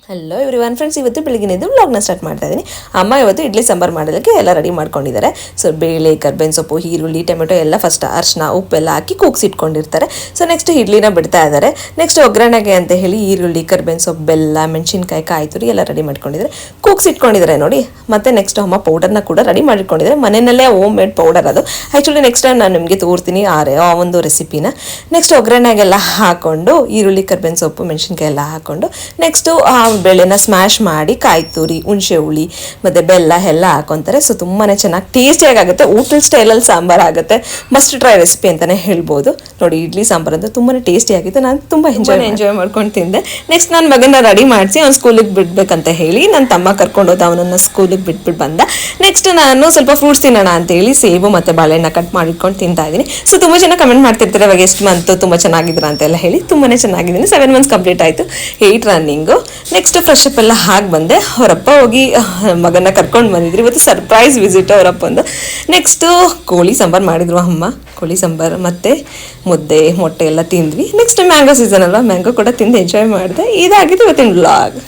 Hello everyone friends, ಇವತ್ತು ಬೆಳಗ್ಗೆದ್ದು ವ್ಲಾಗ್ನ start ಮಾಡ್ತಾ ಇದ್ದೀನಿ. ಅಮ್ಮ ಇವತ್ತು ಇಡ್ಲಿ ಸಾಂಬಾರು ಮಾಡೋದಕ್ಕೆ ಎಲ್ಲ ರೆಡಿ ಮಾಡ್ಕೊಂಡಿದ್ದಾರೆ. ಸೊ ಬೇಳೆ, ಕರ್ಬೇವಿನ ಸೊಪ್ಪು, ಈರುಳ್ಳಿ, ಟೊಮೆಟೊ ಎಲ್ಲ ಫಸ್ಟ್ ಅರಿಶಿನ ಉಪ್ಪೆಲ್ಲ ಹಾಕಿ ಕೂಗಿಸಿಟ್ಕೊಂಡಿರ್ತಾರೆ. ಸೊ ನೆಕ್ಸ್ಟ್ ಇಡ್ಲಿನ ಬಿಡ್ತಾ ಇದ್ದಾರೆ. ನೆಕ್ಸ್ಟ್ ಒಗ್ಗರಣೆಗೆ ಅಂತ ಹೇಳಿ ಈರುಳ್ಳಿ, ಕರ್ಬೇವಿನ ಸೊಪ್ಪು, ಬೆಲ್ಲ, ಮೆಣಸಿನ್ಕಾಯಿ, ಕಾಯಿ ತುರಿ ಎಲ್ಲ ರೆಡಿ ಮಾಡ್ಕೊಂಡಿದ್ದಾರೆ, ಕೂಗಿಸಿಟ್ಕೊಂಡಿದ್ದಾರೆ ನೋಡಿ. ಮತ್ತೆ ನೆಕ್ಸ್ಟ್ ಅಮ್ಮ ಪೌಡರ್ನ ಕೂಡ ರೆಡಿ ಮಾಡಿಕೊಂಡಿದ್ದಾರೆ. ಮನೆಯಲ್ಲೇ ಹೋಮ್ ಮೇಡ್ ಪೌಡರ್ ಅದು. ಆ್ಯಕ್ಚುಲಿ ನೆಕ್ಸ್ಟ್ ಟೈಮ್ ನಾನು ನಿಮಗೆ ತೋರ್ತೀನಿ ಆ ಒಂದು ರೆಸಿಪಿನ. ನೆಕ್ಸ್ಟ್ ಒಗ್ಗರಣೆಗೆಲ್ಲ ಹಾಕ್ಕೊಂಡು ಈರುಳ್ಳಿ, ಕರ್ಬೇವಿನ ಸೊಪ್ಪು, ಮೆಣಸಿನ್ಕಾಯಿ ಎಲ್ಲ ಹಾಕ್ಕೊಂಡು ನೆಕ್ಸ್ಟು ಬೇಳೆನ ಸ್ಮ್ಯಾಶ್ ಮಾಡಿ ಕಾಯಿ ತುರಿ, ಹುಣಸೆ ಹುಳಿ ಮತ್ತು ಬೆಲ್ಲ ಎಲ್ಲ ಹಾಕೊತಾರೆ. ಸೊ ತುಂಬಾ ಚೆನ್ನಾಗಿ ಟೇಸ್ಟಿಯಾಗಿ ಆಗುತ್ತೆ. ಹೋಟೆಲ್ ಸ್ಟೈಲಲ್ಲಿ ಸಾಂಬಾರು ಆಗುತ್ತೆ. ಮಸ್ಟ್ ಟ್ರೈ ರೆಸಿಪಿ ಅಂತಲೇ ಹೇಳ್ಬೋದು. ನೋಡಿ, ಇಡ್ಲಿ ಸಾಂಬಾರು ಅಂತ ತುಂಬಾ ಟೇಸ್ಟಿಯಾಗಿತ್ತು. ನಾನು ತುಂಬ ಎಂಜಾಯ್ ಮಾಡ್ಕೊಂಡು ತಿಂದೆ. ನೆಕ್ಸ್ಟ್ ನನ್ನ ಮಗನ ರೆಡಿ ಮಾಡಿಸಿ ಅವ್ನು ಸ್ಕೂಲಿಗೆ ಬಿಡ್ಬೇಕಂತ ಹೇಳಿ ನನ್ನ ತಮ್ಮ ಕರ್ಕೊಂಡು ಹೋದ, ಅವನನ್ನು ಸ್ಕೂಲಿಗೆ ಬಿಟ್ಬಿಟ್ಟು ಬಂದ. ನೆಕ್ಸ್ಟ್ ನಾನು ಸ್ವಲ್ಪ ಫ್ರೂಟ್ಸ್ ತಿನ್ನೋಣ ಅಂತೇಳಿ ಸೇಬು ಮತ್ತು ಬಾಳೆಹಣ್ಣ ಕಟ್ ಮಾಡಿಟ್ಕೊಂಡು ತಿಂತಾ ಇದ್ದೀನಿ. ಸೊ ತುಂಬ ಜನ ಕಮೆಂಟ್ ಮಾಡ್ತಿರ್ತಾರೆ, ಇವಾಗ ಎಷ್ಟು ಮಂತು ತುಂಬ ಚೆನ್ನಾಗಿದ್ರ ಅಂತೆಲ್ಲ ಹೇಳಿ. ತುಂಬಾ ಚೆನ್ನಾಗಿದ್ದೀನಿ. 7 months ಕಂಪ್ಲೀಟ್ ಆಯಿತು, 8 ರನ್ನಿಂಗು. ನೆಕ್ಸ್ಟ್ ಫ್ರೆಶ್ ಅಪ್ ಎಲ್ಲ ಹಾಕಿ ಬಂದೆ. ಅವರಪ್ಪ ಹೋಗಿ ಮಗನ ಕರ್ಕೊಂಡು ಬಂದಿದ್ರು. ಇವತ್ತು ಸರ್ಪ್ರೈಸ್ ವಿಸಿಟ್ ಅವರಪ್ಪಂದು. ನೆಕ್ಸ್ಟು ಕೋಳಿ ಸಾಂಬಾರು ಮಾಡಿದ್ರು ಅಮ್ಮ. ಕೋಳಿ ಸಾಂಬಾರು ಮತ್ತು ಮುದ್ದೆ, ಮೊಟ್ಟೆ ಎಲ್ಲ ತಿಂದ್ವಿ. ನೆಕ್ಸ್ಟ್ ಮ್ಯಾಂಗೋ ಸೀಸನ್ ಅಲ್ವಾ, ಮ್ಯಾಂಗೋ ಕೂಡ ತಿಂದು ಎಂಜಾಯ್ ಮಾಡಿದೆ. ಇದಾಗಿತ್ತು ಇವತ್ತಿನ ವ್ಲಾಗ್.